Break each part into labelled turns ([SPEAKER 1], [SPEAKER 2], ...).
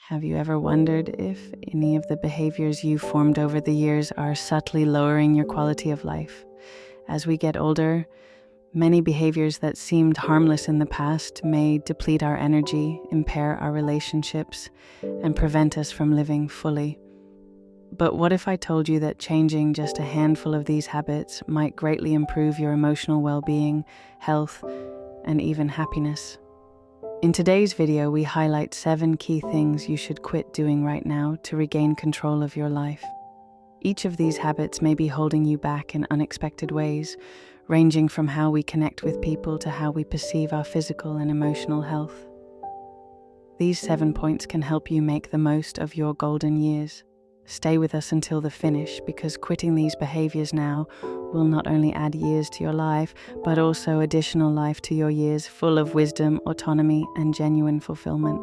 [SPEAKER 1] Have you ever wondered if any of the behaviors you formed over the years are subtly lowering your quality of life? As we get older, many behaviors that seemed harmless in the past may deplete our energy, impair our relationships, and prevent us from living fully. But what if I told you that changing just a handful of these habits might greatly improve your emotional well-being, health, and even happiness? In today's video, we highlight 7 key things you should quit doing right now to regain control of your life. Each of these habits may be holding you back in unexpected ways, ranging from how we connect with people to how we perceive our physical and emotional health. These 7 points can help you make the most of your golden years. Stay with us until the finish, because quitting these behaviors now will not only add years to your life, but also additional life to your years full of wisdom, autonomy, and genuine fulfillment.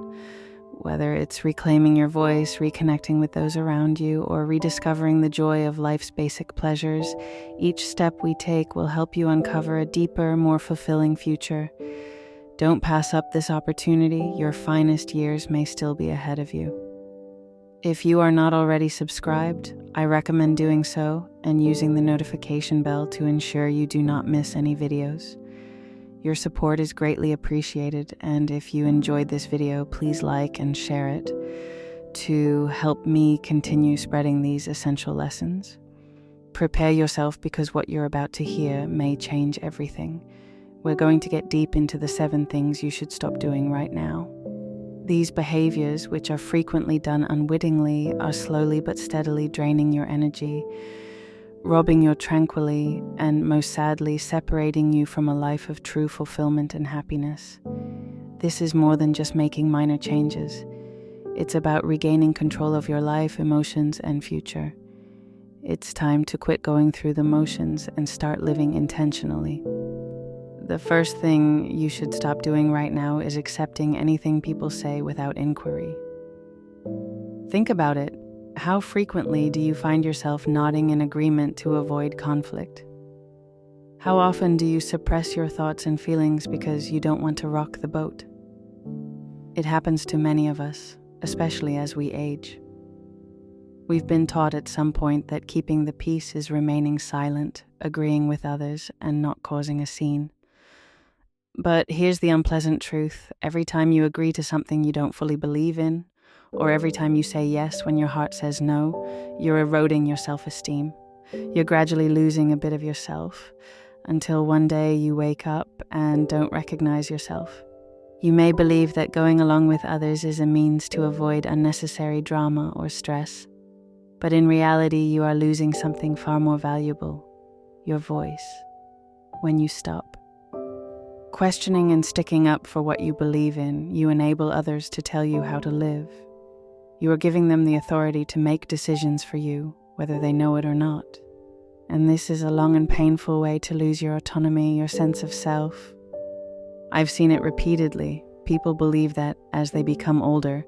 [SPEAKER 1] Whether it's reclaiming your voice, reconnecting with those around you, or rediscovering the joy of life's basic pleasures, each step we take will help you uncover a deeper, more fulfilling future. Don't pass up this opportunity. Your finest years may still be ahead of you. If you are not already subscribed, I recommend doing so and using the notification bell to ensure you do not miss any videos. Your support is greatly appreciated, and if you enjoyed this video, please like and share it to help me continue spreading these essential lessons. Prepare yourself, because what you're about to hear may change everything. We're going to get deep into the 7 things you should stop doing right now. These behaviors, which are frequently done unwittingly, are slowly but steadily draining your energy, robbing your tranquility, and most sadly, separating you from a life of true fulfillment and happiness. This is more than just making minor changes. It's about regaining control of your life, emotions, and future. It's time to quit going through the motions and start living intentionally. The first thing you should stop doing right now is accepting anything people say without inquiry. Think about it. How frequently do you find yourself nodding in agreement to avoid conflict? How often do you suppress your thoughts and feelings because you don't want to rock the boat? It happens to many of us, especially as we age. We've been taught at some point that keeping the peace is remaining silent, agreeing with others, and not causing a scene. But here's the unpleasant truth. Every time you agree to something you don't fully believe in, or every time you say yes when your heart says no, you're eroding your self-esteem. You're gradually losing a bit of yourself, until one day you wake up and don't recognize yourself. You may believe that going along with others is a means to avoid unnecessary drama or stress, but in reality you are losing something far more valuable: your voice. When you stop questioning and sticking up for what you believe in, you enable others to tell you how to live. You are giving them the authority to make decisions for you, whether they know it or not. And this is a long and painful way to lose your autonomy, your sense of self. I've seen it repeatedly. People believe that as they become older,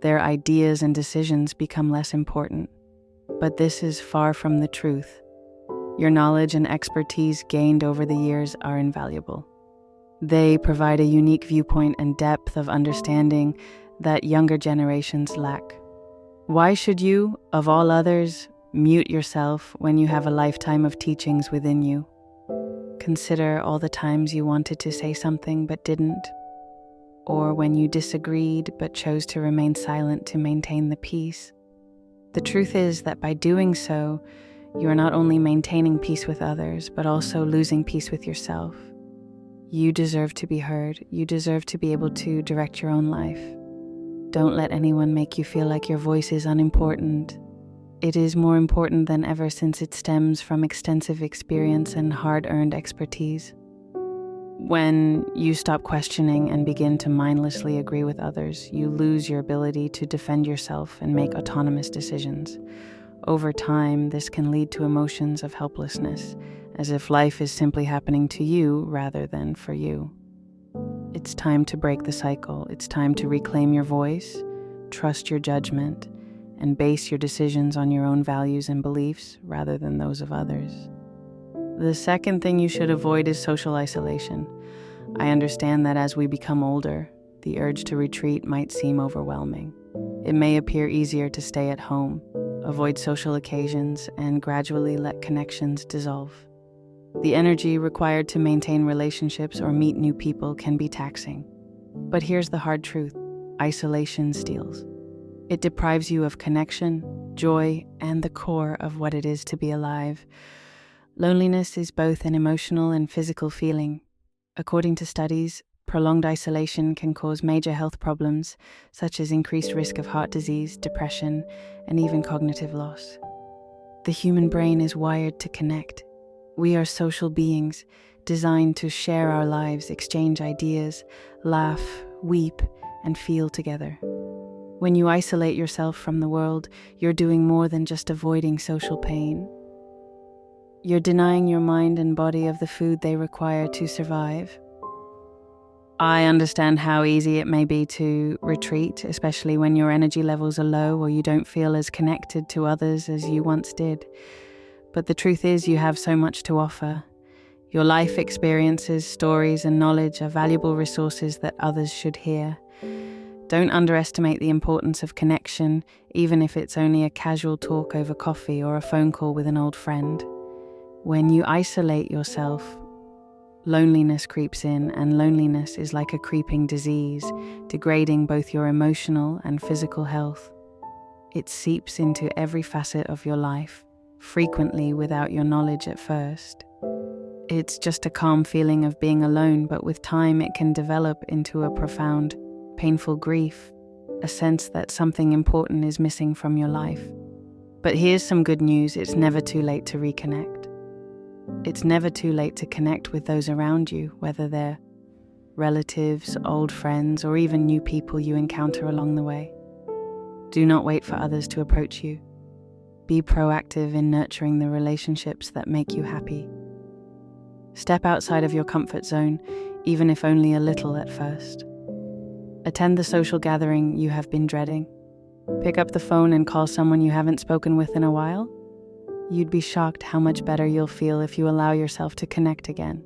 [SPEAKER 1] their ideas and decisions become less important. But this is far from the truth. Your knowledge and expertise gained over the years are invaluable. They provide a unique viewpoint and depth of understanding that younger generations lack. Why should you, of all others, mute yourself when you have a lifetime of teachings within you? Consider all the times you wanted to say something but didn't, or when you disagreed but chose to remain silent to maintain the peace. The truth is that by doing so, you are not only maintaining peace with others, but also losing peace with yourself. You deserve to be heard. You deserve to be able to direct your own life. Don't let anyone make you feel like your voice is unimportant. It is more important than ever, since it stems from extensive experience and hard-earned expertise. When you stop questioning and begin to mindlessly agree with others, you lose your ability to defend yourself and make autonomous decisions. Over time, this can lead to emotions of helplessness, as if life is simply happening to you rather than for you. It's time to break the cycle. It's time to reclaim your voice, trust your judgment, and base your decisions on your own values and beliefs rather than those of others. The second thing you should avoid is social isolation. I understand that as we become older, the urge to retreat might seem overwhelming. it may appear easier to stay at home, avoid social occasions, and gradually let connections dissolve. The energy required to maintain relationships or meet new people can be taxing. But here's the hard truth: isolation steals. It deprives you of connection, joy, and the core of what it is to be alive. Loneliness is both an emotional and physical feeling. According to studies, prolonged isolation can cause major health problems, such as increased risk of heart disease, depression, and even cognitive loss. The human brain is wired to connect. We are social beings, designed to share our lives, exchange ideas, laugh, weep, and feel together. When you isolate yourself from the world, you're doing more than just avoiding social pain. You're denying your mind and body of the food they require to survive. I understand how easy it may be to retreat, especially when your energy levels are low or you don't feel as connected to others as you once did. But the truth is, you have so much to offer. Your life experiences, stories, and knowledge are valuable resources that others should hear. Don't underestimate the importance of connection, even if it's only a casual talk over coffee or a phone call with an old friend. When you isolate yourself, loneliness creeps in, and loneliness is like a creeping disease, degrading both your emotional and physical health. It seeps into every facet of your life, frequently without your knowledge at first. It's just a calm feeling of being alone, but with time it can develop into a profound, painful grief, a sense that something important is missing from your life. But here's some good news: it's never too late to reconnect. It's never too late to connect with those around you, whether they're relatives, old friends, or even new people you encounter along the way. Do not wait for others to approach you. Be proactive in nurturing the relationships that make you happy. Step outside of your comfort zone, even if only a little at first. Attend the social gathering you have been dreading. Pick up the phone and call someone you haven't spoken with in a while. You'd be shocked how much better you'll feel if you allow yourself to connect again.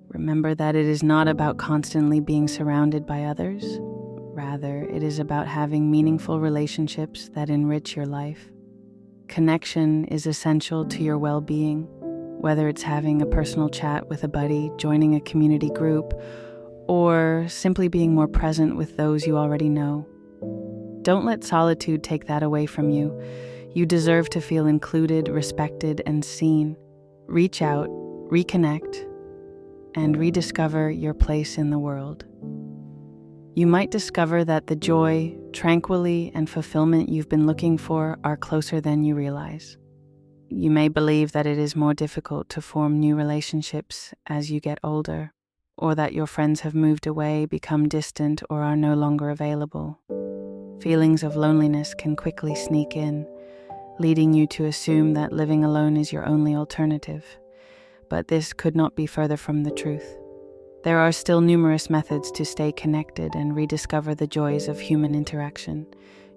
[SPEAKER 1] Remember that it is not about constantly being surrounded by others. Rather, it is about having meaningful relationships that enrich your life. Connection is essential to your well-being, whether it's having a personal chat with a buddy, joining a community group, or simply being more present with those you already know. Don't let solitude take that away from you. You deserve to feel included, respected, and seen. Reach out, reconnect, and rediscover your place in the world. You might discover that the joy, tranquility, and fulfillment you've been looking for are closer than you realize. You may believe that it is more difficult to form new relationships as you get older, or that your friends have moved away, become distant, or are no longer available. Feelings of loneliness can quickly sneak in, leading you to assume that living alone is your only alternative. But this could not be further from the truth. There are still numerous methods to stay connected and rediscover the joys of human interaction.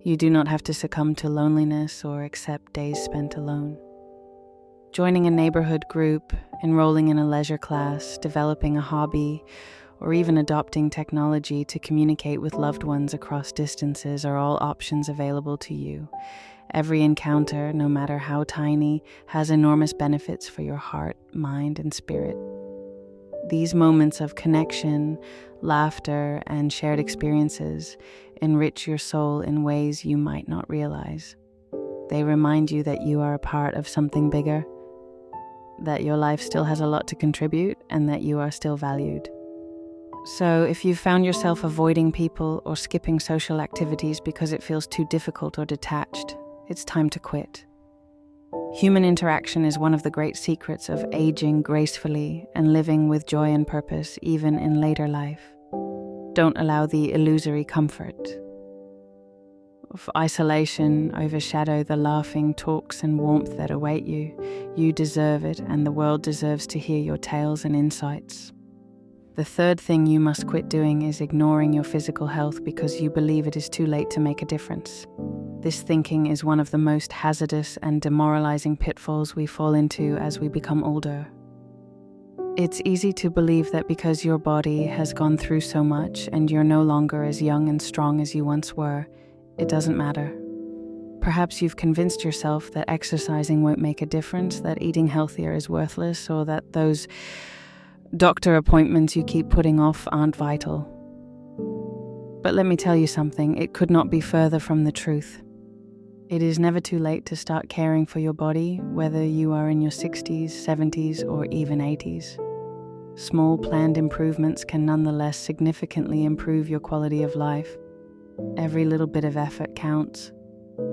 [SPEAKER 1] You do not have to succumb to loneliness or accept days spent alone. Joining a neighborhood group, enrolling in a leisure class, developing a hobby, or even adopting technology to communicate with loved ones across distances are all options available to you. Every encounter, no matter how tiny, has enormous benefits for your heart, mind, and spirit. These moments of connection, laughter, and shared experiences enrich your soul in ways you might not realize. They remind you that you are a part of something bigger, that your life still has a lot to contribute, and that you are still valued. So if you've found yourself avoiding people or skipping social activities because it feels too difficult or detached, it's time to quit. Human interaction is one of the great secrets of aging gracefully and living with joy and purpose even in later life. Don't allow the illusory comfort of isolation overshadow the laughing talks and warmth that await you. You deserve it, and the world deserves to hear your tales and insights. The third thing you must quit doing is ignoring your physical health because you believe it is too late to make a difference. This thinking is one of the most hazardous and demoralizing pitfalls we fall into as we become older. It's easy to believe that because your body has gone through so much and you're no longer as young and strong as you once were, it doesn't matter. Perhaps you've convinced yourself that exercising won't make a difference, that eating healthier is worthless, or that those doctor appointments you keep putting off aren't vital. But let me tell you something, it could not be further from the truth. It is never too late to start caring for your body, whether you are in your 60s, 70s, or even 80s. Small planned improvements can nonetheless significantly improve your quality of life. Every little bit of effort counts.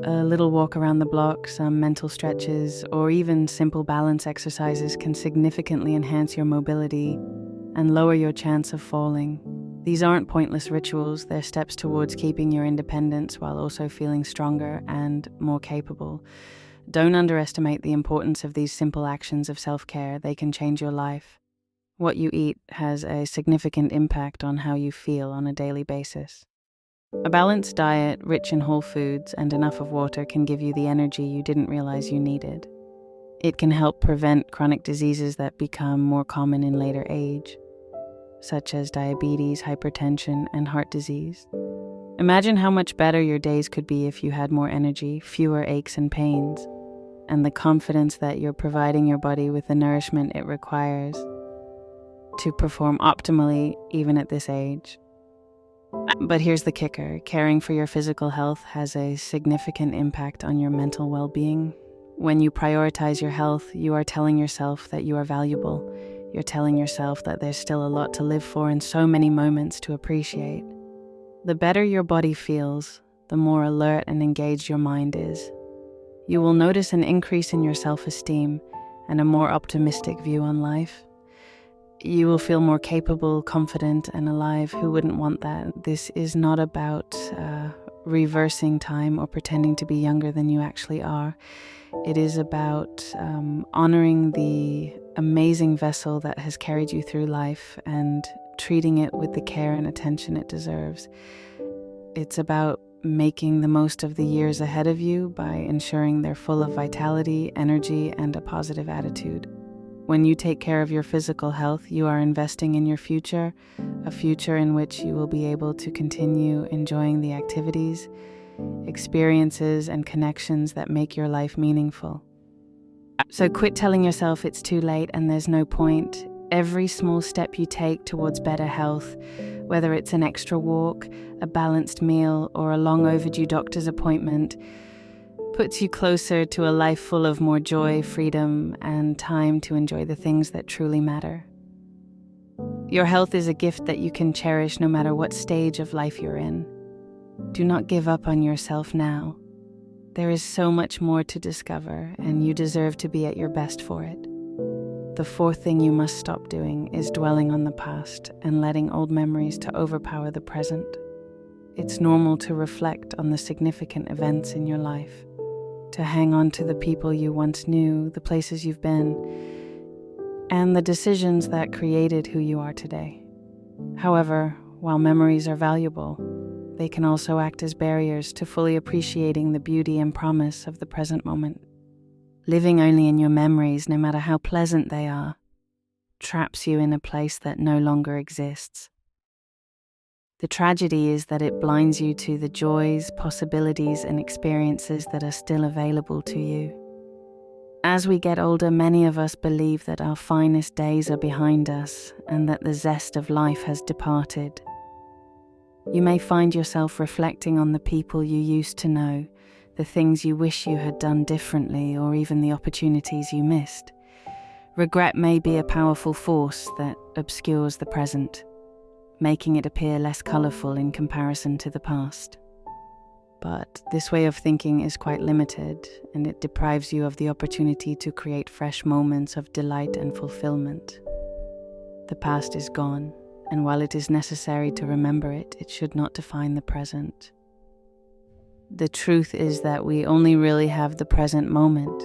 [SPEAKER 1] A little walk around the block, some mental stretches, or even simple balance exercises can significantly enhance your mobility and lower your chance of falling. These aren't pointless rituals, they're steps towards keeping your independence while also feeling stronger and more capable. Don't underestimate the importance of these simple actions of self-care. They can change your life. What you eat has a significant impact on how you feel on a daily basis. A balanced diet, rich in whole foods, and enough of water can give you the energy you didn't realize you needed. It can help prevent chronic diseases that become more common in later age, such as diabetes, hypertension, and heart disease. Imagine how much better your days could be if you had more energy, fewer aches and pains, and the confidence that you're providing your body with the nourishment it requires to perform optimally even at this age. But here's the kicker, caring for your physical health has a significant impact on your mental well-being. When you prioritize your health, you are telling yourself that you are valuable. You're telling yourself that there's still a lot to live for and so many moments to appreciate. The better your body feels, the more alert and engaged your mind is. You will notice an increase in your self-esteem and a more optimistic view on life. You will feel more capable, confident, and alive. Who wouldn't want that? This is not about reversing time or pretending to be younger than you actually are. It is about honoring the amazing vessel that has carried you through life and treating it with the care and attention it deserves. It's about making the most of the years ahead of you by ensuring they're full of vitality, energy, and a positive attitude. When you take care of your physical health, you are investing in your future, a future in which you will be able to continue enjoying the activities, experiences, and connections that make your life meaningful. So quit telling yourself it's too late and there's no point. Every small step you take towards better health, whether it's an extra walk, a balanced meal, or a long overdue doctor's appointment, puts you closer to a life full of more joy, freedom, and time to enjoy the things that truly matter. Your health is a gift that you can cherish no matter what stage of life you're in. Do not give up on yourself now. There is so much more to discover, and you deserve to be at your best for it. The fourth thing you must stop doing is dwelling on the past and letting old memories to overpower the present. It's normal to reflect on the significant events in your life, to hang on to the people you once knew, the places you've been, and the decisions that created who you are today. However, while memories are valuable, they can also act as barriers to fully appreciating the beauty and promise of the present moment. Living only in your memories, no matter how pleasant they are, traps you in a place that no longer exists. The tragedy is that it blinds you to the joys, possibilities, and experiences that are still available to you. As we get older, many of us believe that our finest days are behind us and that the zest of life has departed. You may find yourself reflecting on the people you used to know, the things you wish you had done differently, or even the opportunities you missed. Regret may be a powerful force that obscures the present, making it appear less colorful in comparison to the past. But this way of thinking is quite limited, and it deprives you of the opportunity to create fresh moments of delight and fulfillment. The past is gone, and while it is necessary to remember it, it should not define the present. The truth is that we only really have the present moment.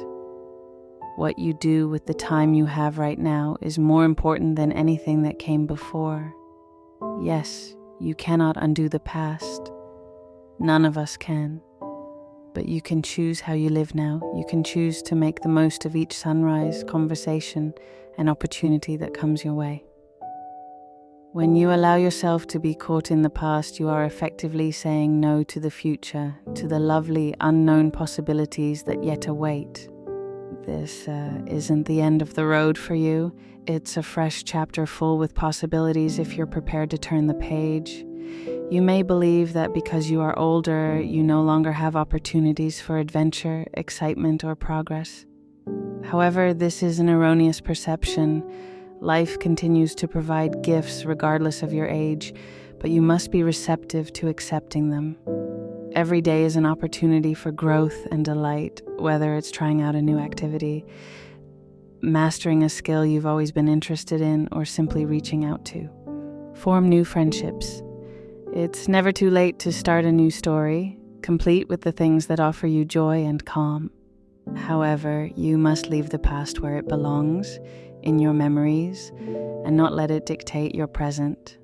[SPEAKER 1] What you do with the time you have right now is more important than anything that came before. Yes, you cannot undo the past. None of us can. But you can choose how you live now. You can choose to make the most of each sunrise, conversation, and opportunity that comes your way. When you allow yourself to be caught in the past, you are effectively saying no to the future, to the lovely, unknown possibilities that yet await. This isn't the end of the road for you. It's a fresh chapter full with possibilities if you're prepared to turn the page. You may believe that because you are older, you no longer have opportunities for adventure, excitement, or progress. However, this is an erroneous perception. Life continues to provide gifts regardless of your age, but you must be receptive to accepting them. Every day is an opportunity for growth and delight, whether it's trying out a new activity, mastering a skill you've always been interested in, or simply reaching out to. Form new friendships. It's never too late to start a new story, complete with the things that offer you joy and calm. However, you must leave the past where it belongs, in your memories, and not let it dictate your present.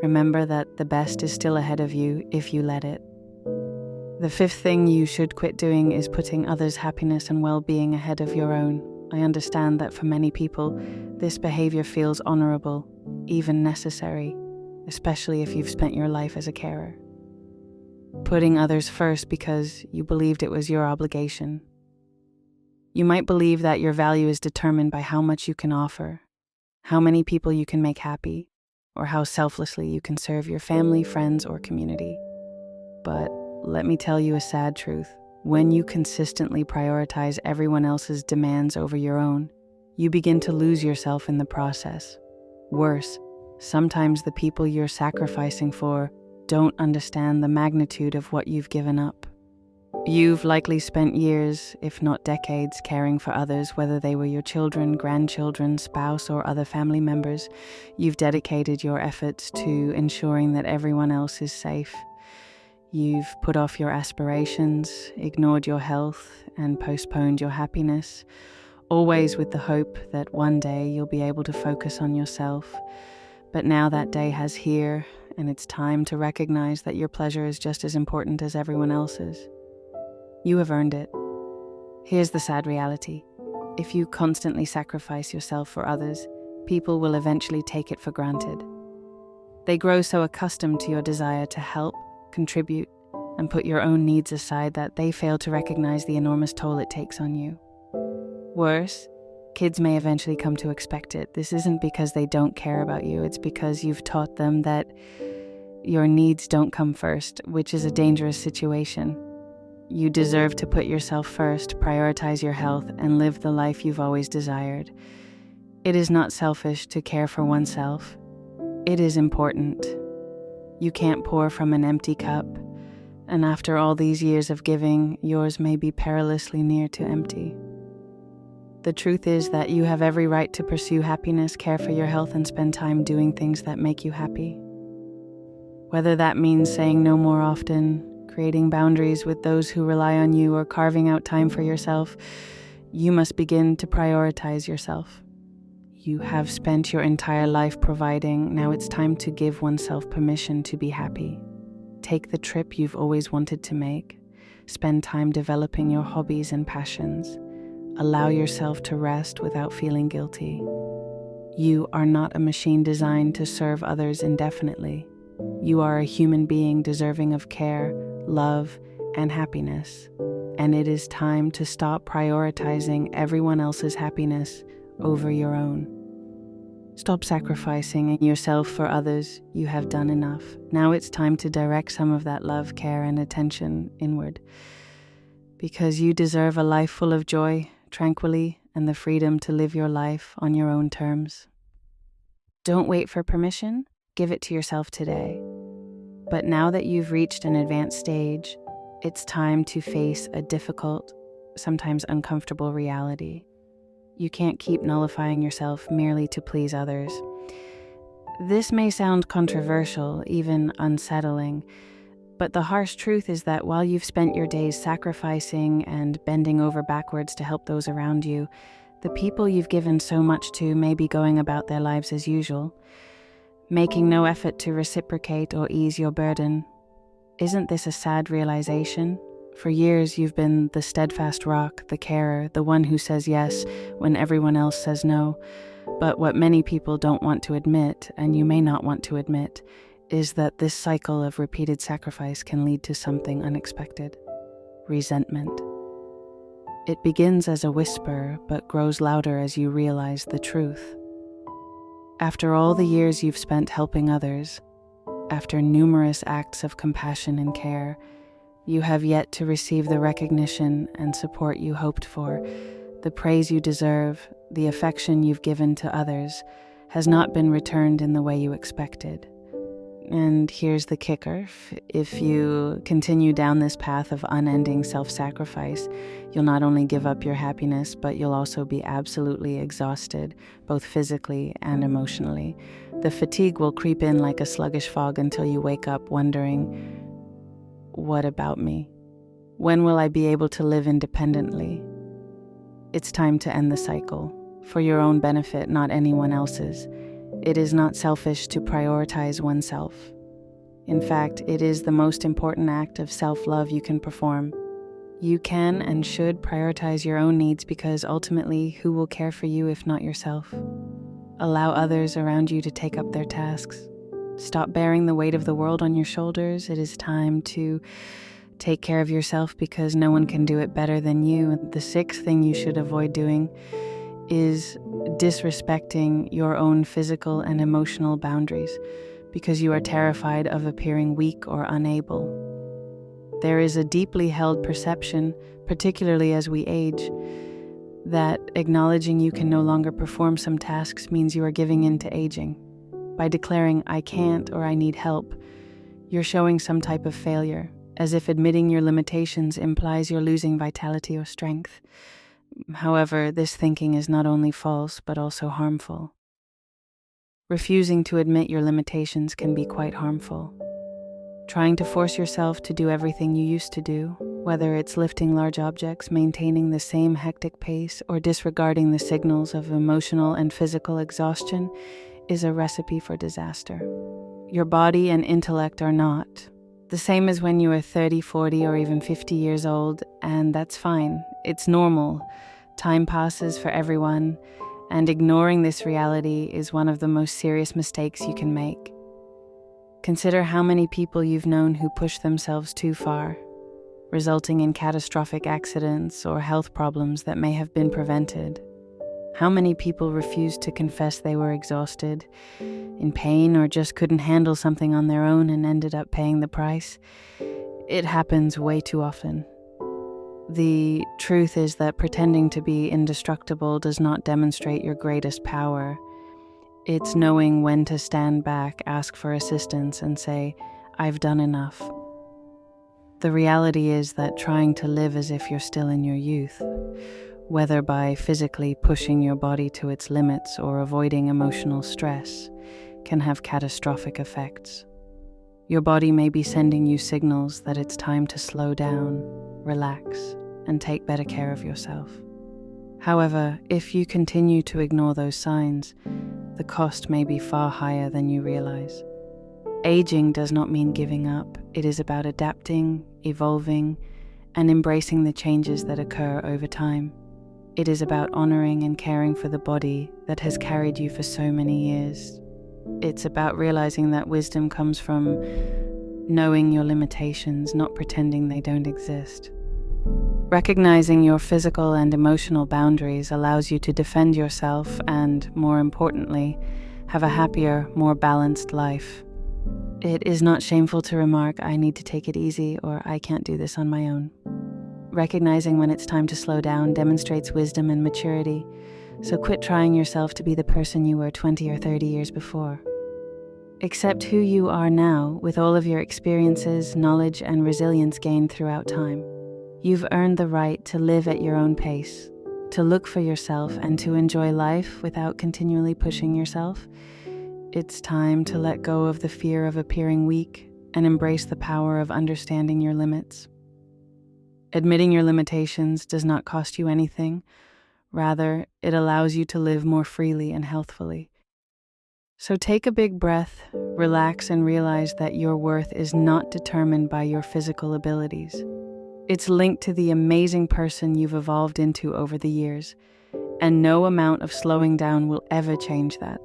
[SPEAKER 1] Remember that the best is still ahead of you if you let it. The fifth thing you should quit doing is putting others' happiness and well-being ahead of your own. I understand that for many people, this behavior feels honorable, even necessary, especially if you've spent your life as a carer. Putting others first because you believed it was your obligation. You might believe that your value is determined by how much you can offer, how many people you can make happy, or how selflessly you can serve your family, friends, or community. But let me tell you a sad truth. When you consistently prioritize everyone else's demands over your own, you begin to lose yourself in the process. Worse, sometimes the people you're sacrificing for don't understand the magnitude of what you've given up. You've likely spent years, if not decades, caring for others, whether they were your children, grandchildren, spouse, or other family members. You've dedicated your efforts to ensuring that everyone else is safe. You've put off your aspirations, ignored your health, and postponed your happiness, always with the hope that one day you'll be able to focus on yourself. But now that day has here, and it's time to recognize that your pleasure is just as important as everyone else's. You have earned it. Here's the sad reality. If you constantly sacrifice yourself for others, people will eventually take it for granted. They grow so accustomed to your desire to help, contribute, and put your own needs aside that they fail to recognize the enormous toll it takes on you. Worse, kids may eventually come to expect it. This isn't because they don't care about you, it's because you've taught them that your needs don't come first, which is a dangerous situation. You deserve to put yourself first, prioritize your health, and live the life you've always desired. It is not selfish to care for oneself. It is important. You can't pour from an empty cup, and after all these years of giving, yours may be perilously near to empty. The truth is that you have every right to pursue happiness, care for your health, and spend time doing things that make you happy. Whether that means saying no more often, creating boundaries with those who rely on you, or carving out time for yourself, you must begin to prioritize yourself. You have spent your entire life providing. Now it's time to give oneself permission to be happy. Take the trip you've always wanted to make. Spend time developing your hobbies and passions. Allow yourself to rest without feeling guilty. You are not a machine designed to serve others indefinitely. You are a human being deserving of care, love, and happiness. And it is time to stop prioritizing everyone else's happiness over your own. Stop sacrificing yourself for others. You have done enough. Now it's time to direct some of that love, care, and attention inward. Because you deserve a life full of joy, tranquility, and the freedom to live your life on your own terms. Don't wait for permission. Give it to yourself today. But now that you've reached an advanced stage, it's time to face a difficult, sometimes uncomfortable reality. You can't keep nullifying yourself merely to please others. This may sound controversial, even unsettling, but the harsh truth is that while you've spent your days sacrificing and bending over backwards to help those around you, the people you've given so much to may be going about their lives as usual, making no effort to reciprocate or ease your burden. Isn't this a sad realization? For years, you've been the steadfast rock, the carer, the one who says yes when everyone else says no. But what many people don't want to admit, and you may not want to admit, is that this cycle of repeated sacrifice can lead to something unexpected: resentment. It begins as a whisper, but grows louder as you realize the truth. After all the years you've spent helping others, after numerous acts of compassion and care, you have yet to receive the recognition and support you hoped for. The praise you deserve, the affection you've given to others, has not been returned in the way you expected. And here's the kicker: if you continue down this path of unending self-sacrifice, you'll not only give up your happiness, but you'll also be absolutely exhausted, both physically and emotionally. The fatigue will creep in like a sluggish fog until you wake up wondering, what about me? When will I be able to live independently? It's time to end the cycle, for your own benefit, not anyone else's. It is not selfish to prioritize oneself. In fact, it is the most important act of self-love you can perform. You can and should prioritize your own needs, because ultimately, who will care for you if not yourself? Allow others around you to take up their tasks. Stop bearing the weight of the world on your shoulders. It is time to take care of yourself, because no one can do it better than you. The sixth thing you should avoid doing is disrespecting your own physical and emotional boundaries because you are terrified of appearing weak or unable. There is a deeply held perception, particularly as we age, that acknowledging you can no longer perform some tasks means you are giving in to aging. By declaring, "I can't" or "I need help," you're showing some type of failure, as if admitting your limitations implies you're losing vitality or strength. However, this thinking is not only false, but also harmful. Refusing to admit your limitations can be quite harmful. Trying to force yourself to do everything you used to do, whether it's lifting large objects, maintaining the same hectic pace, or disregarding the signals of emotional and physical exhaustion, is a recipe for disaster. Your body and intellect are not. The same as when you are 30, 40, or even 50 years old, and that's fine. It's normal. Time passes for everyone, and ignoring this reality is one of the most serious mistakes you can make. Consider how many people you've known who push themselves too far, resulting in catastrophic accidents or health problems that may have been prevented. How many people refused to confess they were exhausted, in pain, or just couldn't handle something on their own and ended up paying the price? It happens way too often. The truth is that pretending to be indestructible does not demonstrate your greatest power. It's knowing when to stand back, ask for assistance, and say, "I've done enough." The reality is that trying to live as if you're still in your youth, whether by physically pushing your body to its limits or avoiding emotional stress, can have catastrophic effects. Your body may be sending you signals that it's time to slow down, relax, and take better care of yourself. However, if you continue to ignore those signs, the cost may be far higher than you realize. Aging does not mean giving up. It is about adapting, evolving, and embracing the changes that occur over time. It is about honoring and caring for the body that has carried you for so many years. It's about realizing that wisdom comes from knowing your limitations, not pretending they don't exist. Recognizing your physical and emotional boundaries allows you to defend yourself and, more importantly, have a happier, more balanced life. It is not shameful to remark, "I need to take it easy," or "I can't do this on my own." Recognizing when it's time to slow down demonstrates wisdom and maturity, so quit trying yourself to be the person you were 20 or 30 years before. Accept who you are now with all of your experiences, knowledge, and resilience gained throughout time. You've earned the right to live at your own pace, to look for yourself, and to enjoy life without continually pushing yourself. It's time to let go of the fear of appearing weak and embrace the power of understanding your limits. Admitting your limitations does not cost you anything. Rather, it allows you to live more freely and healthfully. So take a big breath, relax, and realize that your worth is not determined by your physical abilities. It's linked to the amazing person you've evolved into over the years. and no amount of slowing down will ever change that.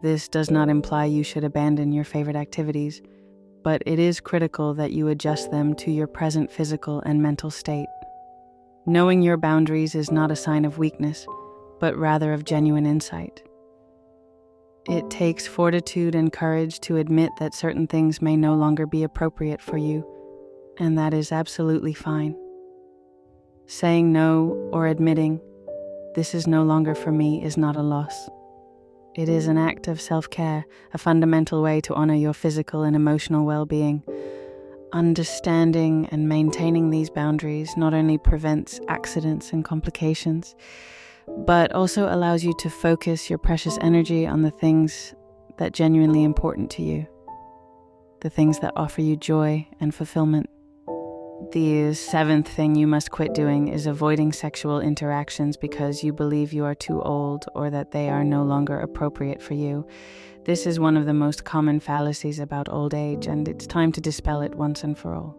[SPEAKER 1] This does not imply you should abandon your favorite activities, but it is critical that you adjust them to your present physical and mental state. Knowing your boundaries is not a sign of weakness, but rather of genuine insight. It takes fortitude and courage to admit that certain things may no longer be appropriate for you, and that is absolutely fine. Saying no or admitting, "This is no longer for me," is not a loss. It is an act of self-care, a fundamental way to honor your physical and emotional well-being. Understanding and maintaining these boundaries not only prevents accidents and complications, but also allows you to focus your precious energy on the things that are genuinely important to you, the things that offer you joy and fulfillment. The seventh thing you must quit doing is avoiding sexual interactions because you believe you are too old or that they are no longer appropriate for you. This is one of the most common fallacies about old age, and it's time to dispel it once and for all.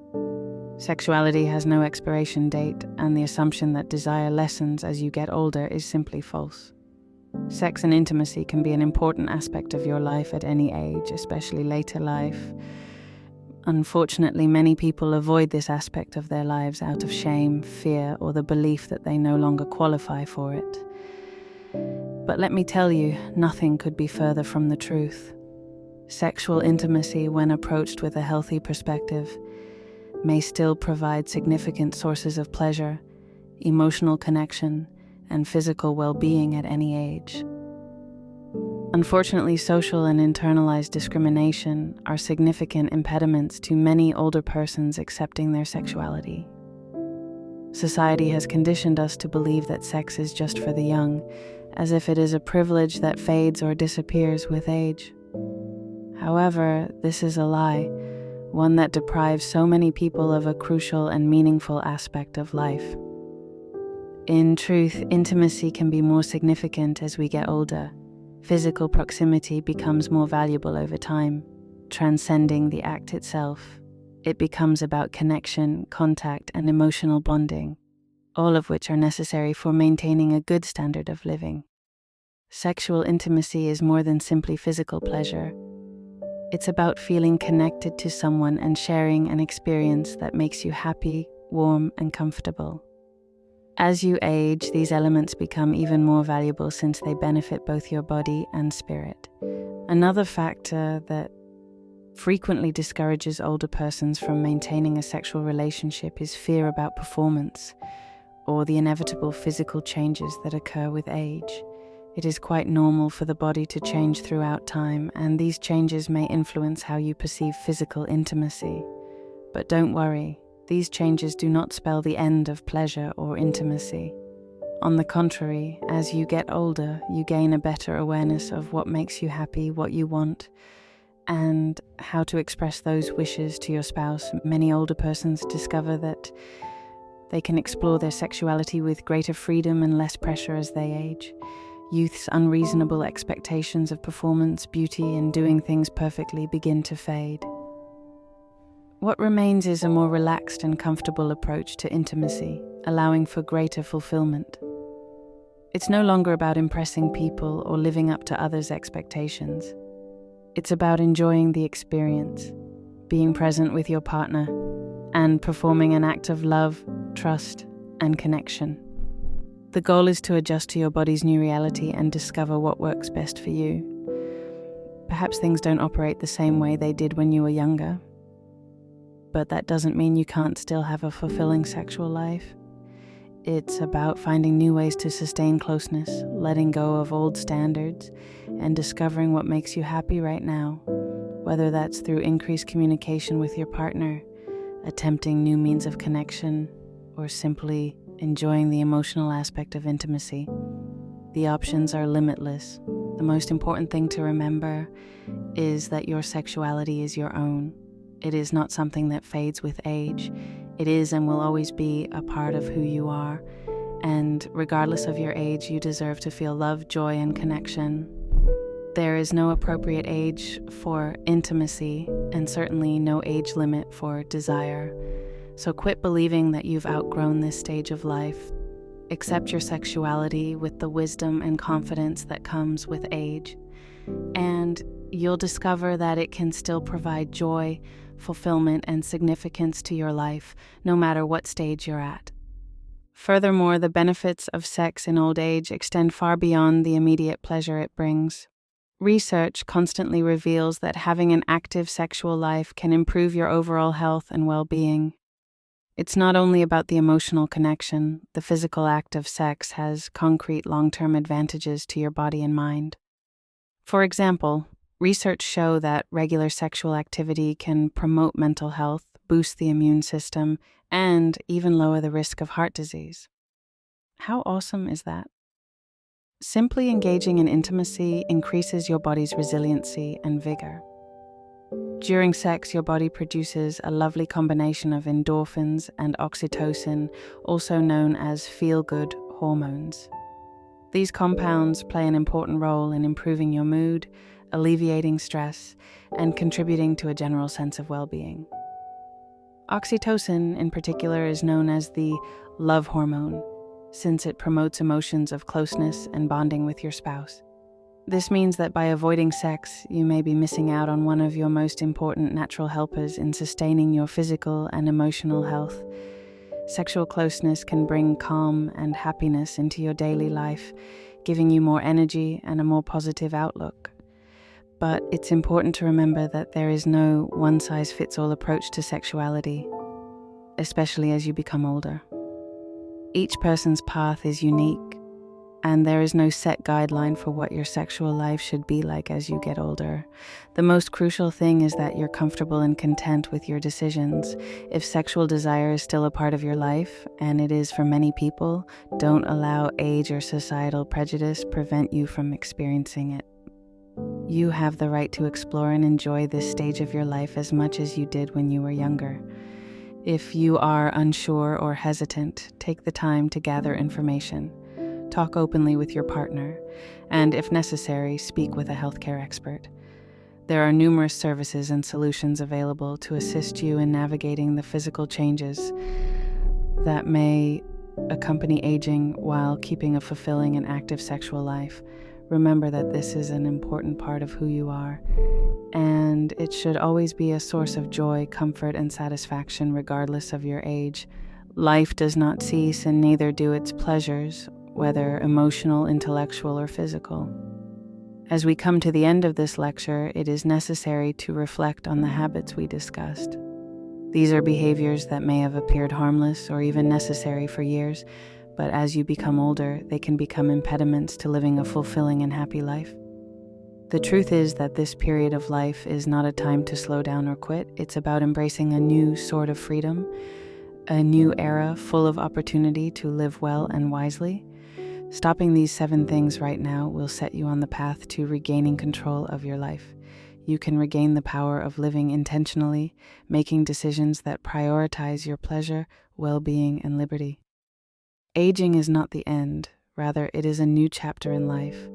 [SPEAKER 1] Sexuality has no expiration date, and the assumption that desire lessens as you get older is simply false. Sex and intimacy can be an important aspect of your life at any age, especially later life. Unfortunately, many people avoid this aspect of their lives out of shame, fear, or the belief that they no longer qualify for it. But let me tell you, nothing could be further from the truth. Sexual intimacy, when approached with a healthy perspective, may still provide significant sources of pleasure, emotional connection, and physical well-being at any age. Unfortunately, social and internalized discrimination are significant impediments to many older persons accepting their sexuality. Society has conditioned us to believe that sex is just for the young, as if it is a privilege that fades or disappears with age. However, this is a lie, one that deprives so many people of a crucial and meaningful aspect of life. In truth, intimacy can be more significant as we get older. Physical proximity becomes more valuable over time, transcending the act itself. It becomes about connection, contact, and emotional bonding, all of which are necessary for maintaining a good standard of living. Sexual intimacy is more than simply physical pleasure. It's about feeling connected to someone and sharing an experience that makes you happy, warm, and comfortable. As you age, these elements become even more valuable since they benefit both your body and spirit. Another factor that frequently discourages older persons from maintaining a sexual relationship is fear about performance or the inevitable physical changes that occur with age. It is quite normal for the body to change throughout time, and these changes may influence how you perceive physical intimacy. But don't worry. These changes do not spell the end of pleasure or intimacy. On the contrary, as you get older, you gain a better awareness of what makes you happy, what you want, and how to express those wishes to your spouse. Many older persons discover that they can explore their sexuality with greater freedom and less pressure as they age. Youth's unreasonable expectations of performance, beauty, and doing things perfectly begin to fade. What remains is a more relaxed and comfortable approach to intimacy, allowing for greater fulfillment. It's no longer about impressing people or living up to others' expectations. It's about enjoying the experience, being present with your partner, and performing an act of love, trust, and connection. The goal is to adjust to your body's new reality and discover what works best for you. Perhaps things don't operate the same way they did when you were younger, but that doesn't mean you can't still have a fulfilling sexual life. It's about finding new ways to sustain closeness, letting go of old standards, and discovering what makes you happy right now, whether that's through increased communication with your partner, attempting new means of connection, or simply enjoying the emotional aspect of intimacy. The options are limitless. The most important thing to remember is that your sexuality is your own. It is not something that fades with age. It is and will always be a part of who you are. And regardless of your age, you deserve to feel love, joy, and connection. There is no appropriate age for intimacy, and certainly no age limit for desire. So quit believing that you've outgrown this stage of life. Accept your sexuality with the wisdom and confidence that comes with age, and you'll discover that it can still provide joy, fulfillment, and significance to your life, no matter what stage you're at. Furthermore, the benefits of sex in old age extend far beyond the immediate pleasure it brings. Research constantly reveals that having an active sexual life can improve your overall health and well-being. It's not only about the emotional connection. The physical act of sex has concrete long-term advantages to your body and mind. For example, research show that regular sexual activity can promote mental health, boost the immune system, and even lower the risk of heart disease. How awesome is that? Simply engaging in intimacy increases your body's resiliency and vigor. During sex, your body produces a lovely combination of endorphins and oxytocin, also known as feel-good hormones. These compounds play an important role in improving your mood, alleviating stress, and contributing to a general sense of well-being. Oxytocin, in particular, is known as the love hormone, since it promotes emotions of closeness and bonding with your spouse. This means that by avoiding sex, you may be missing out on one of your most important natural helpers in sustaining your physical and emotional health. Sexual closeness can bring calm and happiness into your daily life, giving you more energy and a more positive outlook. But it's important to remember that there is no one-size-fits-all approach to sexuality, especially as you become older. Each person's path is unique, and there is no set guideline for what your sexual life should be like as you get older. The most crucial thing is that you're comfortable and content with your decisions. If sexual desire is still a part of your life, and it is for many people, don't allow age or societal prejudice prevent you from experiencing it. You have the right to explore and enjoy this stage of your life as much as you did when you were younger. If you are unsure or hesitant, take the time to gather information. Talk openly with your partner, and if necessary, speak with a healthcare expert. There are numerous services and solutions available to assist you in navigating the physical changes that may accompany aging while keeping a fulfilling and active sexual life. Remember that this is an important part of who you are, and it should always be a source of joy, comfort, and satisfaction regardless of your age. Life does not cease, and neither do its pleasures, whether emotional, intellectual, or physical. As we come to the end of this lecture, it is necessary to reflect on the habits we discussed. These are behaviors that may have appeared harmless or even necessary for years, but as you become older, they can become impediments to living a fulfilling and happy life. The truth is that this period of life is not a time to slow down or quit. It's about embracing a new sort of freedom, a new era full of opportunity to live well and wisely. Stopping these 7 things right now will set you on the path to regaining control of your life. You can regain the power of living intentionally, making decisions that prioritize your pleasure, well-being, and liberty. Aging is not the end, rather it is a new chapter in life.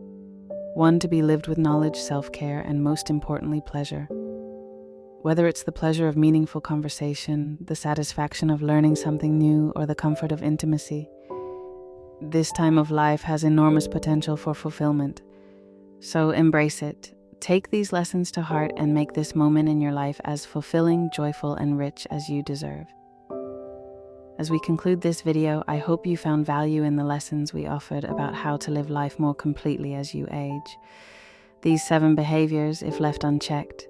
[SPEAKER 1] One to be lived with knowledge, self-care, and most importantly, pleasure. Whether it's the pleasure of meaningful conversation, the satisfaction of learning something new, or the comfort of intimacy, this time of life has enormous potential for fulfillment. So embrace it. Take these lessons to heart and make this moment in your life as fulfilling, joyful, and rich as you deserve. As we conclude this video, I hope you found value in the lessons we offered about how to live life more completely as you age. These 7 behaviors, if left unchecked,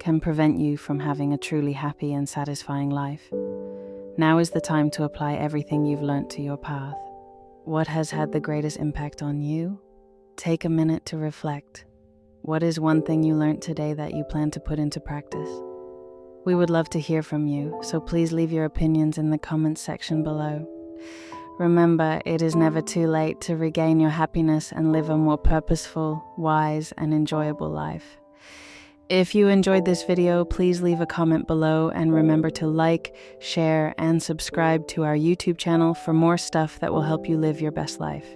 [SPEAKER 1] can prevent you from having a truly happy and satisfying life. Now is the time to apply everything you've learned to your path. What has had the greatest impact on you? Take a minute to reflect. What is one thing you learned today that you plan to put into practice? We would love to hear from you, so please leave your opinions in the comments section below. Remember, it is never too late to regain your happiness and live a more purposeful, wise, and enjoyable life. If you enjoyed this video, please leave a comment below and remember to like, share, and subscribe to our YouTube channel for more stuff that will help you live your best life.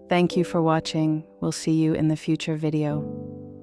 [SPEAKER 1] Thank you for watching. We'll see you in the future video.